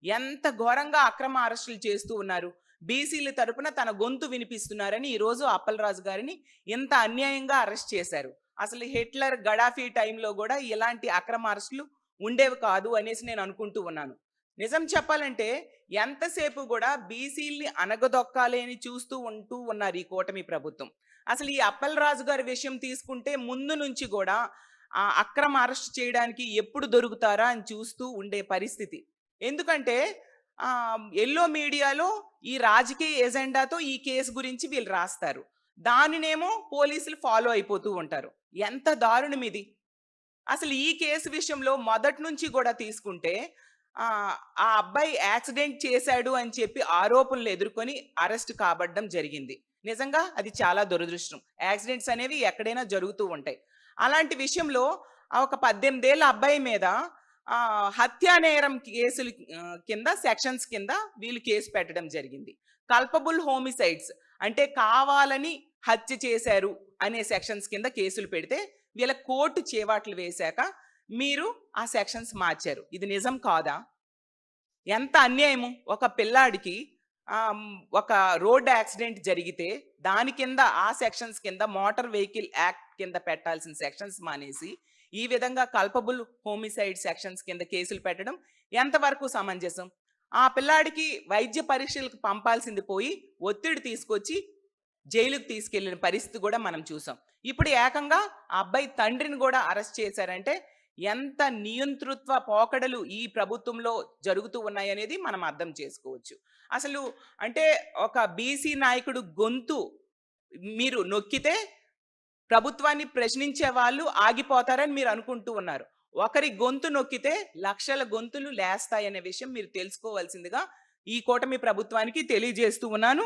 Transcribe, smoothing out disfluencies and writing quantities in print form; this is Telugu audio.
ఎంత ఘోరంగా అక్రమ అరెస్టులు చేస్తూ ఉన్నారు. బీసీల తరపున తన గొంతు వినిపిస్తున్నారని ఈరోజు అప్పలరాజు గారిని ఇంత అన్యాయంగా అరెస్ట్ చేశారు. అసలు హిట్లర్, గడాఫీ టైంలో గూడా ఇలాంటి అక్రమ అరెస్టులు ఉండేవి కాదు అనేసి నేను అనుకుంటూ ఉన్నాను. నిజం చెప్పాలంటే ఎంతసేపు గూడా బీసీలని అణగదొక్కాలి అని చూస్తూ ఉంటూ ఉన్నారు ఈ కూటమి ప్రభుత్వం. అసలు ఈ అప్పలరాజు గారి విషయం తీసుకుంటే ముందు నుంచి గూడా అక్రమ అరెస్ట్ చేయడానికి ఎప్పుడు దొరుకుతారా అని చూస్తూ ఉండే పరిస్థితి. ఎందుకంటే యెల్లో మీడియాలో ఈ రాజకీయ ఎజెండాతో ఈ కేసు గురించి వీళ్ళు రాస్తారు. దానినేమో పోలీసులు ఫాలో అయిపోతూ ఉంటారు. ఎంత దారుణం ఇది! అసలు ఈ కేసు విషయంలో మొదటి నుంచి గూడా తీసుకుంటే ఆ అబ్బాయి యాక్సిడెంట్ చేశాడు అని చెప్పి ఆరోపణలు ఎదుర్కొని అరెస్ట్ కాబడ్డం జరిగింది. నిజంగా అది చాలా దురదృష్టం. యాక్సిడెంట్స్ అనేవి ఎక్కడైనా జరుగుతూ ఉంటాయి. అలాంటి విషయంలో ఒక 18 ఏళ్ల అబ్బాయి మీద హత్యా నేరం కేసులు కింద సెక్షన్స్ కింద వీళ్ళు కేసు పెట్టడం జరిగింది. కల్పబుల్ హోమిసైడ్స్ అంటే కావాలని హత్య చేశారు అనే సెక్షన్స్ కింద కేసులు పెడితే వీళ్ళ కోర్టు చేవాట్లు వేశాక మీరు ఆ సెక్షన్స్ మార్చారు. ఇది నిజం కాదా? ఎంత అన్యాయము! ఒక పిల్లాడికి ఒక రోడ్ యాక్సిడెంట్ జరిగితే దాని కింద ఆ సెక్షన్స్ కింద మోటార్ వెహికల్ యాక్ట్ కింద పెట్టాల్సిన సెక్షన్స్ మానేసి ఈ విధంగా కల్పబుల్ హోమిసైడ్ సెక్షన్స్ కింద కేసులు పెట్టడం ఎంతవరకు సమంజసం? ఆ పిల్లాడికి వైద్య పరీక్షలకు పంపాల్సింది పోయి ఒత్తిడి తీసుకొచ్చి జైలుకి తీసుకెళ్లిన పరిస్థితి కూడా మనం చూసాం. ఇప్పుడు ఏకంగా ఆ అబ్బాయి తండ్రిని కూడా అరెస్ట్ చేశారంటే ఎంత నియంతృత్వ పోకడలు ఈ ప్రభుత్వంలో జరుగుతూ ఉన్నాయనేది మనం అర్థం చేసుకోవచ్చు. అసలు అంటే ఒక బీసీ నాయకుడు గొంతు మీరు నొక్కితే ప్రభుత్వాన్ని ప్రశ్నించే వాళ్ళు ఆగిపోతారని మీరు అనుకుంటూ ఉన్నారు. ఒకరి గొంతు నొక్కితే లక్షల గొంతులు లేస్తాయనే విషయం మీరు తెలుసుకోవాల్సిందిగా ఈ కూటమి ప్రభుత్వానికి తెలియజేస్తూ ఉన్నాను.